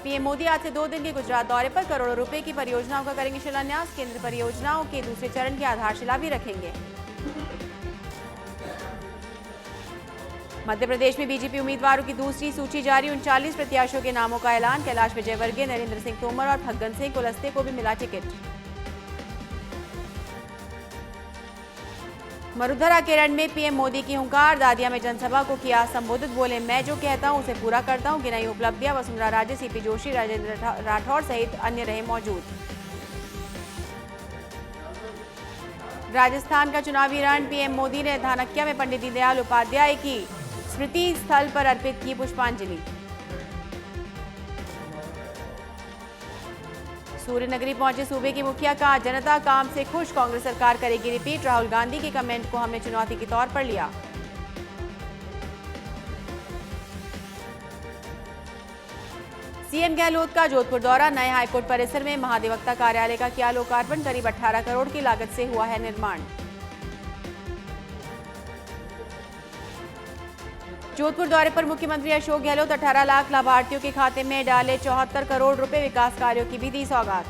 PM Modi आज से 2 दिन के गुजरात दौरे पर करोड़ों रुपए की परियोजनाओं का करेंगे शिलान्यास। केंद्र परियोजनाओं के दूसरे चरण की आधारशिला भी रखेंगे। मध्य प्रदेश में बीजेपी उम्मीदवारों की दूसरी सूची जारी। 39 प्रत्याशियों के नामों का ऐलान। कैलाश विजयवर्गीय, नरेंद्र सिंह तोमर और फग्गन सिंह कुलस्ते को भी मिला टिकट। मरुधरा केरल में पीएम मोदी की हुंकार। दादिया में जनसभा को किया संबोधित। बोले, मैं जो कहता हूं उसे पूरा करता हूं। गिनाई उपलब्धियां। वसुंधरा राजे, सीपी जोशी, राजेंद्र राठौर सहित अन्य रहे मौजूद। राजस्थान का चुनावी रण। पीएम मोदी ने धानक्या में पंडित दीनदयाल उपाध्याय की स्मृति स्थल पर अर्पित की पुष्पांजलि। सूर्यनगरी पहुंचे सूबे की मुखिया का जनता काम से खुश। कांग्रेस सरकार करेगी रिपीट। राहुल गांधी के कमेंट को हमने चुनौती के तौर पर लिया। सीएम गहलोत का जोधपुर दौरा। नए हाईकोर्ट परिसर में महाधिवक्ता कार्यालय का किया लोकार्पण। करीब 18 करोड़ की लागत से हुआ है निर्माण। जोधपुर दौरे पर मुख्यमंत्री अशोक गहलोत। 18 लाख लाभार्थियों के खाते में डाले 74 करोड़ रुपए। विकास कार्यों की भी दी सौगात।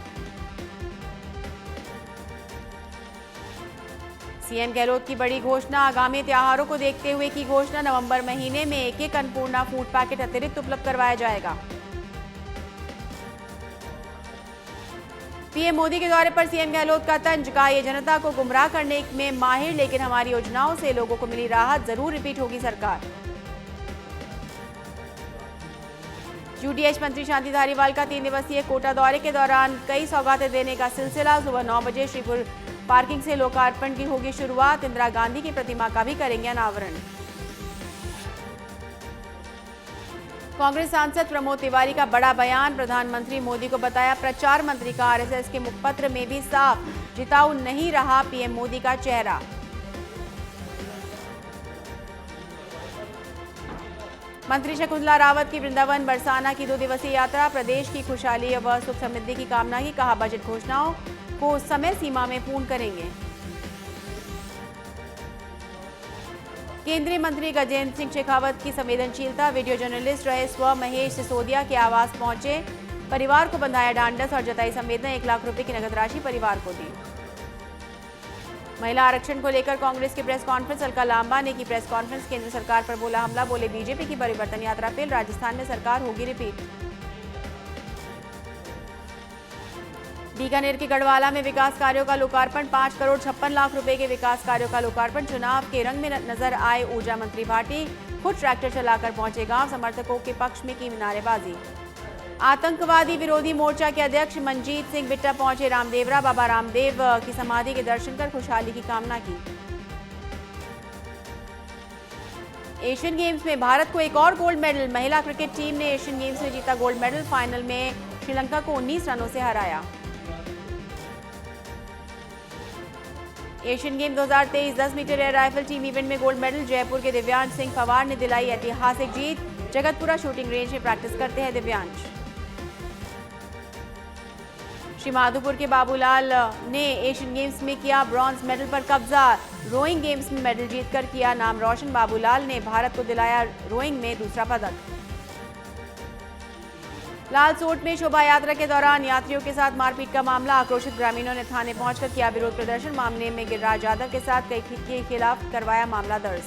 सीएम गहलोत की बड़ी घोषणा। आगामी त्योहारों को देखते हुए की घोषणा। नवंबर महीने में एक अन्नपूर्णा फूड पैकेट अतिरिक्त उपलब्ध करवाया जाएगा। पीएम मोदी के दौरे पर सीएम गहलोत का तंज। कहा, ये जनता को गुमराह करने में माहिर, लेकिन हमारी योजनाओं से लोगों को मिली राहत। जरूर रिपीट होगी सरकार। यूडीएच मंत्री शांति धारीवाल का 3 दिवसीय कोटा दौरे के दौरान कई सौगातें देने का सिलसिला। सुबह 9 बजे श्रीपुर पार्किंग से लोकार्पण की होगी शुरुआत। इंदिरा गांधी की प्रतिमा का भी करेंगे अनावरण। कांग्रेस सांसद प्रमोद तिवारी का बड़ा बयान। प्रधानमंत्री मोदी को बताया प्रचार मंत्री का। आरएसएस के मुखपत्र में भी साफ, जिताऊ नहीं रहा पीएम मोदी का चेहरा। मंत्री शकुंतला रावत की वृंदावन बरसाना की 2 दिवसीय यात्रा। प्रदेश की खुशहाली व सुख समृद्धि की कामना की। कहा, बजट घोषणाओं को समय सीमा में पूर्ण करेंगे। केंद्रीय मंत्री गजेंद्र सिंह शेखावत की संवेदनशीलता। वीडियो जर्नलिस्ट रहे स्व महेश सिसोदिया के आवास पहुंचे। परिवार को बंधाया ढांढस और जताई संवेदना। 1 लाख रुपए की नगद राशि परिवार को दी। महिला आरक्षण को लेकर कांग्रेस की प्रेस कॉन्फ्रेंस। अलका लांबा ने की प्रेस कॉन्फ्रेंस। केंद्र सरकार पर बोला हमला। बोले, बीजेपी की परिवर्तन यात्रा फेल। राजस्थान में सरकार होगी रिपीट। बीकानेर के गढ़वाला में विकास कार्यों का लोकार्पण। 5 करोड़ 56 लाख रुपए के विकास कार्यों का लोकार्पण। चुनाव के रंग में नजर आए ऊर्जा मंत्री भाटी। खुद ट्रैक्टर चलाकर पहुंचे गांव। समर्थकों के पक्ष में की नारेबाजी। आतंकवादी विरोधी मोर्चा के अध्यक्ष मनजीत सिंह बिट्टा पहुंचे रामदेवरा। बाबा रामदेव की समाधि के दर्शन कर खुशहाली की कामना की। एशियन गेम्स में भारत को एक और गोल्ड मेडल। महिला क्रिकेट टीम ने एशियन गेम्स में जीता गोल्ड मेडल। फाइनल में श्रीलंका को 19 रनों से हराया। Asian game 2023 10 meter air rifle team event में गोल्ड मेडल। जयपुर के दिव्यांश सिंह पवार ने दिलाई ऐतिहासिक जीत। जगतपुरा शूटिंग रेंज में प्रैक्टिस करते हैं दिव्यांश। श्री माधोपुर के बाबूलाल ने एशियन गेम्स में किया ब्रॉन्ज मेडल पर कब्जा। रोइंग गेम्स में मेडल जीतकर किया नाम रोशन। बाबूलाल ने भारत को दिलाया रोइंग में दूसरा पदक। लालसोट में शोभा यात्रा के दौरान यात्रियों के साथ मारपीट का मामला। आक्रोशित ग्रामीणों ने थाने पहुंचकर किया विरोध प्रदर्शन। मामले में गिरिराज यादव के साथ कई के खिलाफ करवाया मामला दर्ज।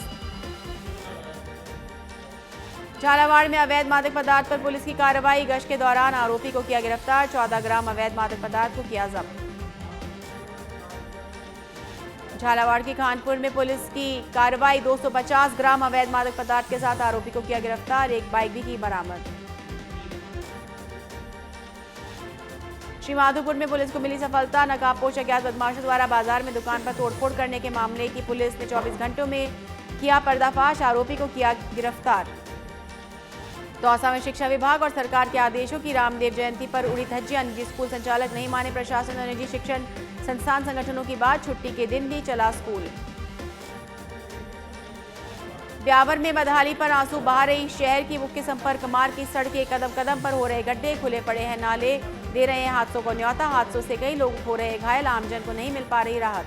झालावाड़ में अवैध मादक पदार्थ पर पुलिस की कार्रवाई। गश्त के दौरान आरोपी को किया गिरफ्तार। 14 ग्राम अवैध मादक पदार्थ को किया जब्त। झालावाड़ के खानपुर में पुलिस की कार्रवाई। 250 ग्राम अवैध मादक पदार्थ के साथ आरोपी को किया गिरफ्तार। एक बाइक भी की बरामद। श्री माधोपुर में पुलिस को मिली सफलता। नकाबपोश अज्ञात बदमाशों द्वारा बाजार में दुकान पर तोड़फोड़ करने के मामले की पुलिस ने 24 घंटों में किया पर्दाफाश। आरोपी को किया गिरफ्तार। दौसा में शिक्षा विभाग और सरकार के आदेशों की रामदेव जयंती पर उड़ी धज्जियां। निजी स्कूल संचालक नहीं माने प्रशासन और निजी शिक्षण संस्थान संगठनों की बात। छुट्टी के दिन भी चला स्कूल। ब्यावर में बदहाली पर आंसू बहा रही। शहर की मुख्य संपर्क मार्ग की सड़कें कदम कदम पर हो रहे गड्ढे। खुले पड़े हैं नाले। दे रहे हैं हादसों को न्योता। हादसों से कई लोग हो रहे घायल। आमजन को नहीं मिल पा रही राहत।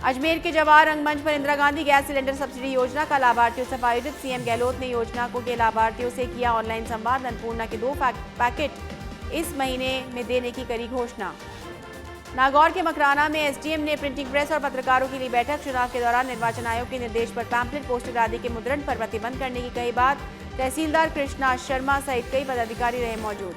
अजमेर के जवाहर रंगमंच पर Indira Gandhi gas cylinder subsidy योजना का लाभार्थियों से आयोजित सीएम गहलोत ने योजना के लाभार्थियों से किया ऑनलाइन संवाद। अन्नपूर्णा के 2 पैकेट इस महीने में देने की करी घोषणा। नागौर के मकराना में एसडीएम ने प्रिंटिंग प्रेस और पत्रकारों के लिए बैठक। चुनाव के दौरान निर्वाचन आयोग के निर्देश पर पैम्पलेट पोस्टर आदि के मुद्रण पर प्रतिबंध करने की कही बात। तहसीलदार कृष्णा शर्मा सहित कई पदाधिकारी रहे मौजूद।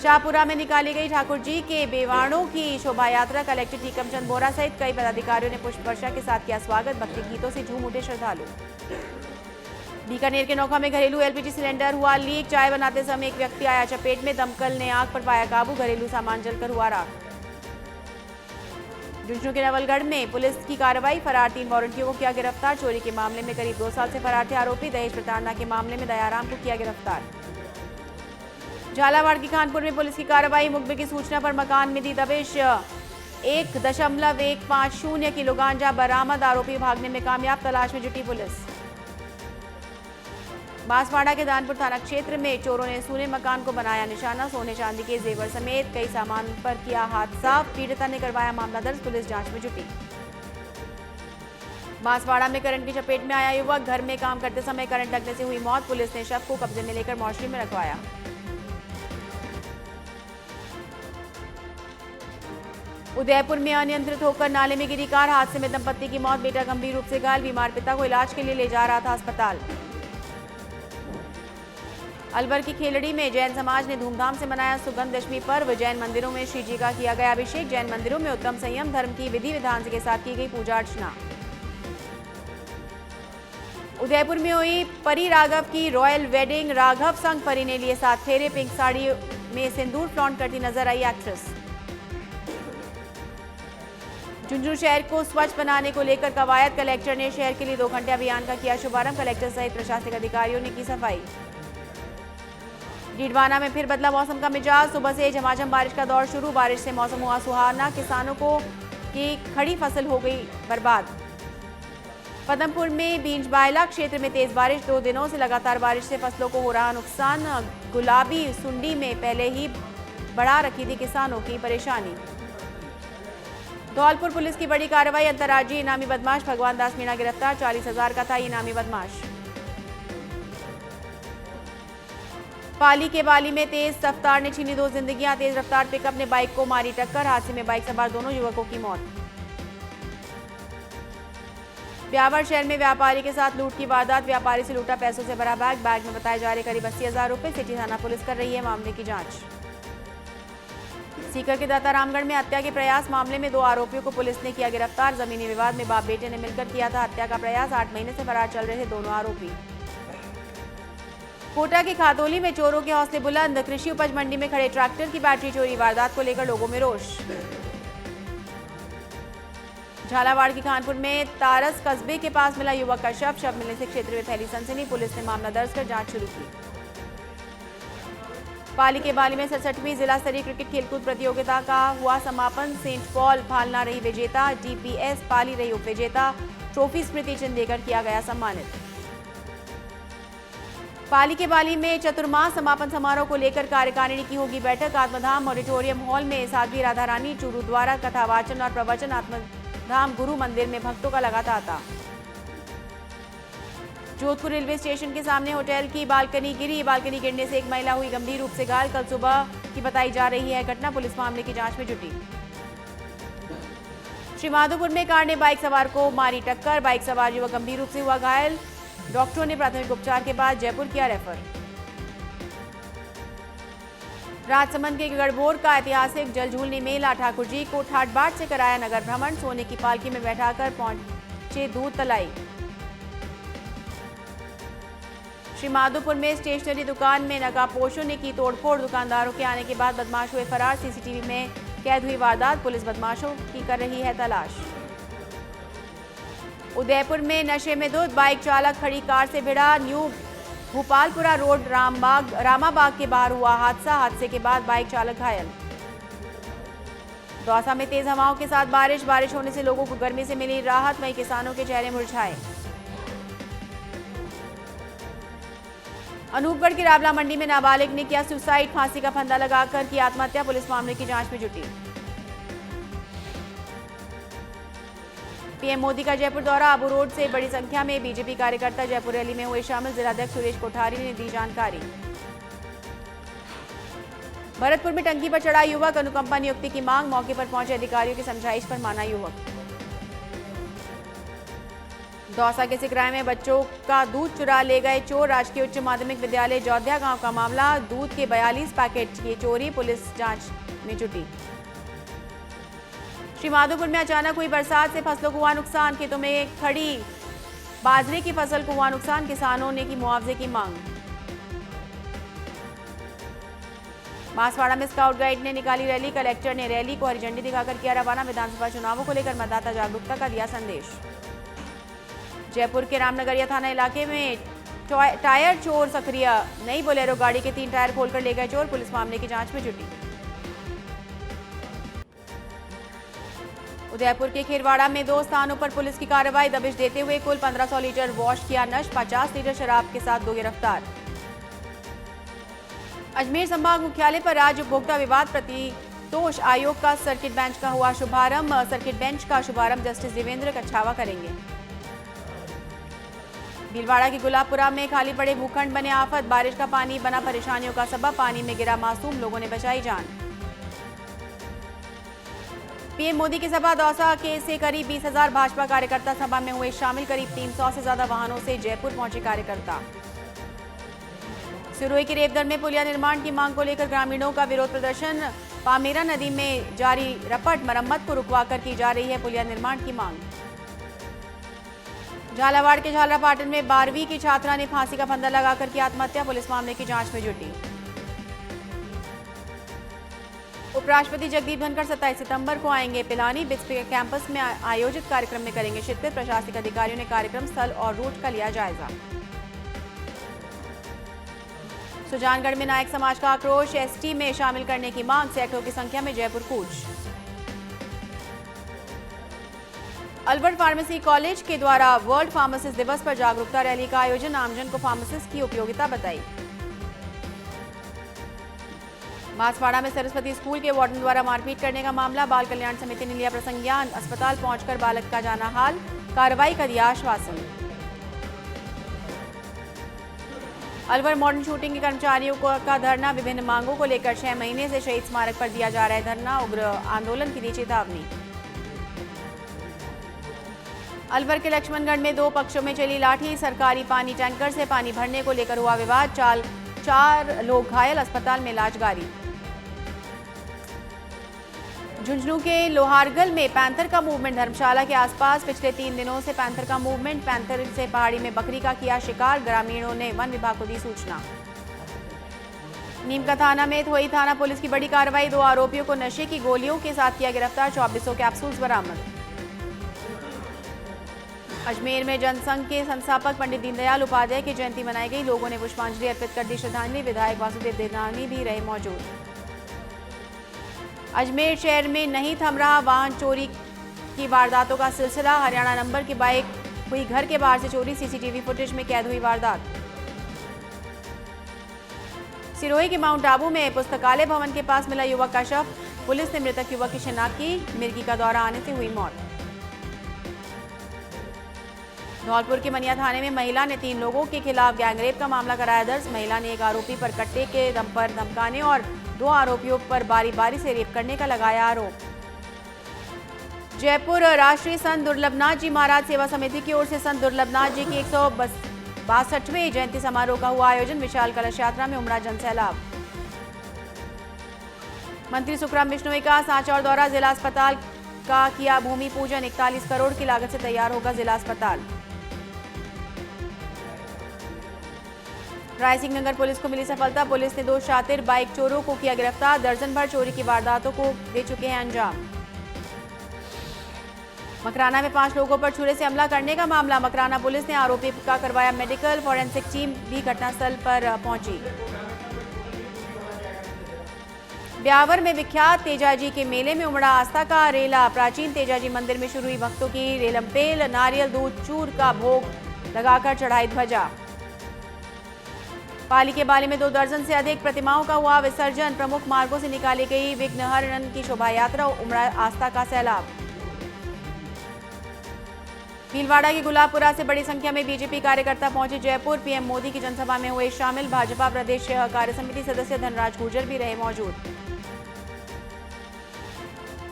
शाहपुरा में निकाली गई ठाकुर जी के बेवाणों की शोभा यात्रा। कलेक्टर टीकमचंद बोरा सहित कई पदाधिकारियों ने पुष्प वर्षा के साथ किया स्वागत। भक्ति गीतों से झूम उठे श्रद्धालु। बीकानेर के नौखा में घरेलू एलपीजी सिलेंडर हुआ लीक। चाय बनाते समय एक व्यक्ति आया चपेट में। दमकल ने आग पर पाया काबू। घरेलू सामान जलकर हुआ राख। झुंझुनू के नवलगढ़ में पुलिस की कार्रवाई। फरार 3 वारंटियों को किया गिरफ्तार। चोरी के मामले में करीब 2 साल से फरार थे आरोपी। दहेज प्रताड़ना के मामले में दयाराम को किया गिरफ्तार। झालावाड़ की खानपुर में पुलिस की कार्रवाई। मुखबिर की सूचना पर मकान में दी दबिश। 1.150 किलो गांजा बरामद। आरोपी भागने में कामयाब। तलाश में जुटी पुलिस। बांसवाड़ा के दानपुर थाना क्षेत्र में चोरों ने सूने मकान को बनाया निशाना। सोने चांदी के जेवर समेत कई सामान पर किया हाथ साफ। पीड़िता ने करवाया मामला दर्ज। पुलिस जांच में जुटी। बांसवाड़ा में करंट की चपेट में आया युवक। घर में काम करते समय करंट लगने से हुई मौत। पुलिस ने शव को कब्जे में लेकर मॉर्चरी में रखवाया। उदयपुर में अनियंत्रित होकर नाले में गिरी कार। हादसे में दंपत्ति की मौत। बेटा गंभीर रूप से घायल। बीमार पिता को इलाज के लिए ले जा रहा था अस्पताल। अलवर की खेलड़ी में जैन समाज ने धूमधाम से मनाया सुगंध दशमी पर्व। जैन मंदिरों में श्री जी का किया गया अभिषेक। जैन मंदिरों में उत्तम संयम धर्म की विधि विधान के साथ की गई पूजा अर्चना। उदयपुर में हुई परी राघव की रॉयल वेडिंग। राघव संग परी ने लिए 7 फेरे। पिंक साड़ी में सिंदूर फ्लॉन्ट करती नजर आई एक्ट्रेस। झुंझुनू शहर को स्वच्छ बनाने को लेकर कवायद। कलेक्टर ने शहर के लिए 2 घंटे अभियान का किया शुभारंभ। कलेक्टर सहित प्रशासनिक अधिकारियों ने की सफाई। डीडवाना में फिर बदला मौसम का मिजाज। सुबह से झमाझम बारिश का दौर शुरू। बारिश से मौसम हुआ सुहावना। किसानों को की खड़ी फसल हो गई बर्बाद। पदमपुर में बींजबायला क्षेत्र में तेज बारिश। 2 दिनों से लगातार बारिश से फसलों को हो रहा नुकसान। गुलाबी सुंडी में पहले ही बढ़ा रखी थी किसानों की परेशानी। धौलपुर पुलिस की बड़ी कार्रवाई। अंतर्राज्यीय इनामी बदमाश भगवान दास मीणा गिरफ्तार। 40,000 का था इनामी बदमाश। पाली के बाली में तेज रफ्तार ने छीनी 2 जिंदगियां। तेज रफ्तार पिकअप ने बाइक को मारी टक्कर। हादसे में बाइक सवार दोनों युवकों की मौत। ब्यावर शहर में व्यापारी के साथ लूट की वारदात। व्यापारी से लूटा पैसों से भरा बैग। बैग में बताए जा रहे करीब 80,000 रुपए। सिटी थाना पुलिस कर रही है मामले की जांच। सीकर के दातारामगढ़ में हत्या के प्रयास मामले में 2 आरोपियों को पुलिस ने किया गिरफ्तार। जमीनी विवाद में बाप बेटे ने मिलकर किया था हत्या का प्रयास। 8 महीने से फरार चल रहे थे दोनों आरोपी। कोटा के खातौली में चोरों के हौसले बुलंद। कृषि उपज मंडी में खड़े ट्रैक्टर की बैटरी चोरी। वारदात को लेकर लोगों में रोष। झालावाड़ की खानपुर में तारस कस्बे के पास मिला युवक का शव मिलने से क्षेत्र में फैली सनसनी। पुलिस ने मामला दर्ज कर जांच शुरू की। पाली के बाली में 67वीं जिला स्तरीय क्रिकेट खेलकूद प्रतियोगिता का हुआ समापन। सेंट पॉल फालना रही विजेता। डीपीएस पाली रही उपविजेता। ट्रॉफी स्मृति चिन्ह देकर किया गया सम्मानित। पाली के बाली में चतुर्मास समापन समारोह को लेकर कार्यकारिणी की होगी बैठक। आत्मधाम ऑडिटोरियम हॉल में साध्वी राधा रानी चूरू द्वारा कथावाचन और प्रवचन। आत्मधाम गुरु मंदिर में भक्तों का लगा तांता। जोधपुर रेलवे स्टेशन के सामने होटल की बालकनी गिरी। बालकनी गिरने से एक महिला हुई गंभीर रूप से घायल। कल सुबह की बताई जा रही है घटना। पुलिस मामले की जांच में जुटी। श्रीमाधोपुर में कार ने बाइक सवार को मारी टक्कर। बाइक सवार युवक गंभीर रूप से हुआ घायल। डॉक्टरों ने प्राथमिक उपचार के बाद जयपुर किया रेफर। राजसमंद के गढ़बोर का ऐतिहासिक जलझूलनी मेला। ठाकुर जी को ठाट बाट से कराया नगर भ्रमण। सोने की पालकी में बैठाकर पहुंचे दूध तलाई। श्रीमाधोपुर में स्टेशनरी दुकान में नकाबपोशों ने की तोड़फोड़। दुकानदारों के आने के बाद बदमाश हुए फरार। सीसीटीवी में कैद हुई वारदात। पुलिस बदमाशों की कर रही है तलाश। उदयपुर में नशे में धुत बाइक चालक खड़ी कार से भिड़ा। न्यू भोपालपुरा रोड रामाबाग के बाहर हुआ हादसा। हादसे के बाद बाइक चालक घायल। दौसा में तेज हवाओं के साथ बारिश होने से लोगों को गर्मी से मिली राहत। वहीं किसानों के चेहरे मुरझाए। अनूपगढ़ की रावला मंडी में नाबालिग ने किया सुसाइड। फांसी का फंदा लगाकर की आत्महत्या। पुलिस मामले की जांच में जुटी। पीएम मोदी का जयपुर दौरा। अबू रोड से बड़ी संख्या में बीजेपी कार्यकर्ता जयपुर रैली में हुए शामिल। जिलाध्यक्ष सुरेश कोठारी ने दी जानकारी। भरतपुर में टंकी पर चढ़ा युवक, अनुकंपा नियुक्ति की मांग। मौके पर पहुंचे अधिकारियों की समझाइश पर माना युवक। दौसा के सिकराय में बच्चों का दूध चुरा ले गए चोर। राजकीय उच्च माध्यमिक विद्यालय जौध्या गांव का मामला। दूध के 42 पैकेट की चोरी, पुलिस जांच में जुटी। श्रीमाधोपुर में अचानक हुई बरसात से फसलों को हुआ नुकसान। खेतों में खड़ी बाजरे की फसल को हुआ नुकसान। किसानों ने की मुआवजे की मांग। बांसवाड़ा में स्काउट गाइड ने निकाली रैली। कलेक्टर ने रैली को हरी झंडी दिखाकर किया रवाना। विधानसभा चुनावों को लेकर मतदाता जागरूकता का दिया संदेश। जयपुर के रामनगरिया थाना इलाके में टायर चोर सक्रिय। नई बोलेरो गाड़ी के 3 टायर खोलकर ले गए चोर। पुलिस मामले की जांच में जुटी। उदयपुर के खीरवाड़ा में 2 स्थानों पर पुलिस की कार्रवाई। दबिश देते हुए कुल 1500 लीटर वॉश किया नष्ट। 50 लीटर शराब के साथ 2 गिरफ्तार। अजमेर संभाग मुख्यालय पर राज्य उपभोक्ता विवाद प्रतितोष आयोग का सर्किट बेंच का हुआ शुभारंभ। सर्किट बेंच का शुभारंभ जस्टिस देवेंद्र कच्छावा करेंगे। भीलवाड़ा के गुलाबपुरा में खाली पड़े भूखंड बने आफत। बारिश का पानी बना परेशानियों का सबब। पानी में गिरा मासूम, लोगों ने बचाई जान। पीएम मोदी की सभा दौसा के से करीब 20,000 भाजपा कार्यकर्ता सभा में हुए शामिल। करीब 300 से ज्यादा वाहनों से जयपुर पहुंचे कार्यकर्ता। सिरोही के रेवदर में पुलिया निर्माण की मांग को लेकर ग्रामीणों का विरोध प्रदर्शन। पामेरा नदी में जारी रपट, मरम्मत को रुकवाकर की जा रही है पुलिया निर्माण की मांग। झालावाड़ के झालरापाटन में 12वीं की छात्रा ने फांसी का फंदा लगाकर की आत्महत्या। पुलिस मामले की जांच में जुटी। उपराष्ट्रपति जगदीप धनखड़ 27 सितंबर को आएंगे पिलानी। बिस्पी के कैंपस में आयोजित कार्यक्रम में करेंगे शिरकत। प्रशासनिक अधिकारियों ने कार्यक्रम स्थल और रूट का लिया जायजा। सुजानगढ़ में नायक समाज का आक्रोश। एसटी में शामिल करने की मांग। सैकड़ों की संख्या में जयपुर कूच। अलवर फार्मेसी कॉलेज के द्वारा वर्ल्ड फार्मासिस्ट दिवस पर जागरूकता रैली का आयोजन। आमजन को फार्मासिस्ट की उपयोगिता बताई। बांसवाड़ा में सरस्वती स्कूल के वार्डन द्वारा मारपीट करने का मामला। बाल कल्याण समिति ने लिया प्रसंज्ञान। अस्पताल पहुंचकर बालक का जाना हाल। कार्रवाई का दिया आश्वासन। अलवर मॉडर्न शूटिंग के कर्मचारियों का धरना। विभिन्न मांगों को लेकर 6 महीने से शहीद स्मारक पर दिया जा रहा है धरना। उग्र आंदोलन की दी चेतावनी। अलवर के लक्ष्मणगढ़ में 2 पक्षों में चली लाठी। सरकारी पानी टैंकर से पानी भरने को लेकर हुआ विवाद। 4 लोग घायल, अस्पताल में इलाज जारी। झुंझुनू के लोहारगल में पैंथर का मूवमेंट। धर्मशाला के आसपास पिछले 3 दिनों से पैंथर का मूवमेंट। पैंथर से पहाड़ी में बकरी का किया शिकार। ग्रामीणों ने वन विभाग को दी सूचना। नीमका थाना में हुई थाना पुलिस की बड़ी कार्रवाई। 2 आरोपियों को नशे की गोलियों के साथ किया गिरफ्तार। 2400 कैप्सूल्स बरामद। अजमेर में जनसंघ के संस्थापक पंडित दीनदयाल उपाध्याय की जयंती मनाई गई। लोगों ने पुष्पांजलि अर्पित कर दी श्रद्धांजलि। विधायक वासुदेव देवनानी भी रहे मौजूद। अजमेर शहर में नहीं थम रहा वाहन चोरी की वारदातों का सिलसिला। हरियाणा नंबर की बाइक हुई घर के बाहर से चोरी। सीसीटीवी फुटेज में कैद हुई वारदात। सिरोही के माउंट आबू में पुस्तकालय भवन के पास मिला युवक का शव। पुलिस ने मृतक युवक की शिनाख्त की। मिर्गी का दौरा आने से हुई मौत। धौलपुर के मनिया थाने में महिला ने 3 लोगों के खिलाफ गैंगरेप का मामला कराया दर्ज। महिला ने एक आरोपी पर कट्टे के दम पर धमकाने और 2 आरोपियों पर बारी बारी से रेप करने का लगाया आरोप। जयपुर राष्ट्रीय संत दुर्लभनाथ जी महाराज सेवा समिति की ओर से संत दुर्लभनाथ जी की 162वें जयंती समारोह का हुआ आयोजन। विशाल कलश यात्रा में उमड़ा जनसैलाब। मंत्री सुखराम बिश्नोई का सांचौर दौरा। जिला अस्पताल का किया भूमि पूजन। 41 करोड़ की लागत से तैयार होगा जिला अस्पताल। रायसिंह नगर पुलिस को मिली सफलता। पुलिस ने 2 शातिर बाइक चोरों को किया गिरफ्तार। दर्जन भर चोरी की वारदातों को दे चुके हैं अंजाम। मकराना में 5 लोगों पर छुरे से हमला करने का मामला। मकराना पुलिस ने आरोपी का करवाया मेडिकल। फॉरेंसिक टीम भी घटनास्थल पर पहुंची। ब्यावर में विख्यात तेजाजी के मेले में उमड़ा आस्था का रेला। प्राचीन तेजाजी मंदिर में शुरू हुई भक्तों की रेलमपेल। नारियल दूध चूर का भोग लगाकर चढ़ाई ध्वजा। पाली के बाले में 2 दर्जन से अधिक प्रतिमाओं का हुआ विसर्जन। प्रमुख मार्गों से निकाली गई विघ्नहरण की शोभा यात्रा। उमड़ा आस्था का सैलाब। भीलवाड़ा के गुलाबपुरा से बड़ी संख्या में बीजेपी कार्यकर्ता पहुंचे जयपुर। पीएम मोदी की जनसभा में हुए शामिल। भाजपा प्रदेश कार्य समिति सदस्य धनराज गुर्जर भी रहे मौजूद।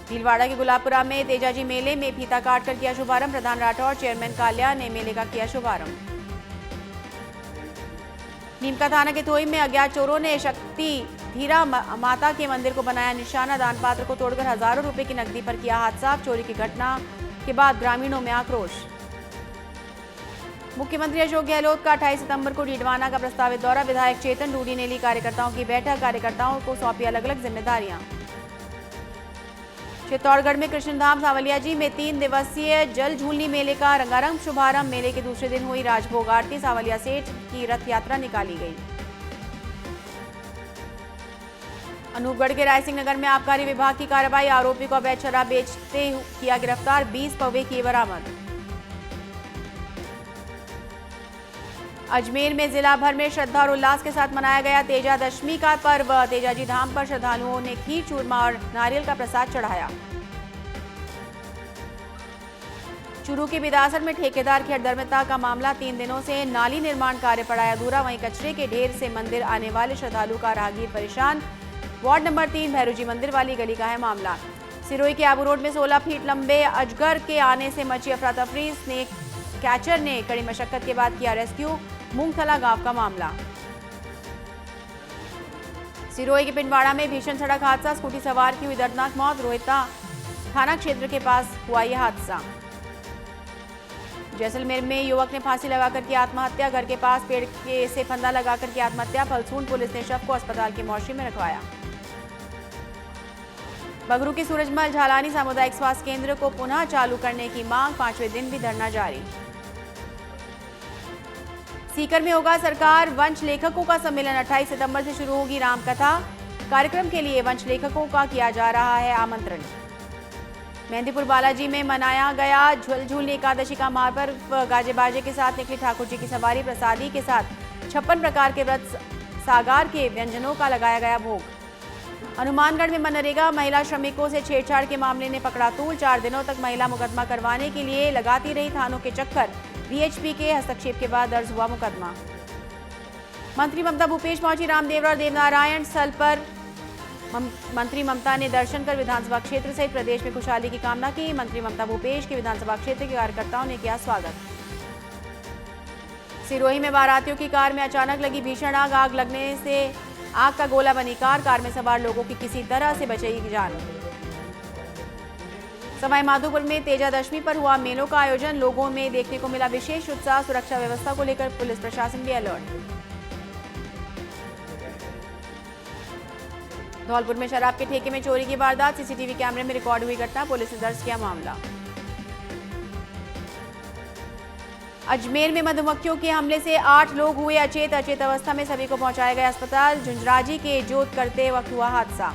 भीलवाड़ा के गुलाबपुरा में तेजाजी मेले में फीता काटकर किया शुभारंभ। प्रधान राठौर, चेयरमैन काल्या ने मेले का किया शुभारंभ। नीमका थाना के थोई में अज्ञात चोरों ने शक्ति धीरा माता के मंदिर को बनाया निशाना। दान पात्र को तोड़कर हजारों रुपए की नकदी पर किया हादसा। चोरी की घटना के बाद ग्रामीणों में आक्रोश। मुख्यमंत्री अशोक गहलोत का 28 सितंबर को डीडवाना का प्रस्तावित दौरा। विधायक चेतन रूडी ने ली कार्यकर्ताओं की बैठक। कार्यकर्ताओं को सौंपी अलग अलग जिम्मेदारियां। चित्तौड़गढ़ में कृष्णधाम सांवलिया जी में 3 दिवसीय जल झूलनी मेले का रंगारंग शुभारंभ। मेले के दूसरे दिन हुई राजभोग आरती। सांवलिया सेठ की रथ यात्रा निकाली गई। अनूपगढ़ के रायसिंह नगर में आबकारी विभाग की कार्रवाई। आरोपी को अवैध शराब बेचते किया गिरफ्तार। 20 पौवे किए बरामद। अजमेर में जिला भर में श्रद्धा और उल्लास के साथ मनाया गया तेजा दशमी का पर्व। तेजाजी धाम पर श्रद्धालुओं ने खीर, चूरमा और नारियल का प्रसाद चढ़ाया। चूरू के बिदासर में ठेकेदार की अधर्मिता का मामला। 3 दिनों से नाली निर्माण कार्य पड़ा है अधूरा। वहीं कचरे के ढेर से मंदिर आने वाले श्रद्धालु का राहगीर परेशान। वार्ड नंबर 3 भैरूजी मंदिर वाली गली का है मामला। सिरोही के आबू रोड में 16 फीट लंबे अजगर के आने से मची अफरा तफरी। स्नेक कैचर ने कड़ी मशक्कत के बाद किया रेस्क्यू। मूंगथला गांव का मामला। सिरोही के पिंडवाड़ा में भीषण सड़क हादसा। स्कूटी सवार की हुई दर्दनाक मौत। रोहिता थाना क्षेत्र के पास हुआ यह हादसा। जैसलमेर में युवक ने फांसी लगाकर की आत्महत्या। घर के पास पेड़ के से फंदा लगाकर की आत्महत्या। फलसून पुलिस ने शव को अस्पताल की मॉर्चरी में रखवाया। बगरू के सूरजमल झालानी सामुदायिक स्वास्थ्य केंद्र को पुनः चालू करने की मांग। 5वें दिन भी धरना जारी। सीकर में होगा सरकार वंश लेखकों का सम्मेलन। 28 सितंबर से शुरू होगी रामकथा। कार्यक्रम के लिए वंश लेखकों का किया जा रहा है आमंत्रण। मेहंदीपुर बालाजी में मनाया गया झुलझुलनी एकादशी का महापर्व। गाजे बाजे के साथ निकली ठाकुर जी की सवारी। प्रसादी के साथ 56 प्रकार के व्रत सागार के व्यंजनों का लगाया गया भोग। हनुमानगढ़ में मनरेगा महिला श्रमिकों से छेड़छाड़ के मामले ने पकड़ा तूल। 4 दिनों तक महिला मुकदमा करवाने के लिए लगाती रही थानों के चक्कर। वीएचपी के हस्तक्षेप के बाद दर्ज हुआ मुकदमा। मंत्री ममता भूपेश पहुंची रामदेवरा और देवनारायण स्थल पर। मंत्री ममता ने दर्शन कर विधानसभा क्षेत्र सहित प्रदेश में खुशहाली की कामना की। मंत्री ममता भूपेश के विधानसभा क्षेत्र के कार्यकर्ताओं ने किया स्वागत। सिरोही में बारातियों की कार में अचानक लगी भीषण आग। आग लगने से आग का गोला बनी कार। कार में सवार लोगों की किसी तरह से बचाई जान। सवाई माधोपुर में तेजा दशमी पर हुआ मेलों का आयोजन। लोगों में देखने को मिला विशेष उत्साह। सुरक्षा व्यवस्था को लेकर पुलिस प्रशासन भी अलर्ट। धौलपुर में शराब के ठेके में चोरी की वारदात। सीसीटीवी कैमरे में रिकॉर्ड हुई घटना। पुलिस ने दर्ज किया मामला। अजमेर में मधुमक्खियों के हमले से 8 लोग हुए अचेत। अचेत अवस्था में सभी को पहुंचाया गया अस्पताल। झुंझराजी के जोत करते वक्त हुआ हादसा।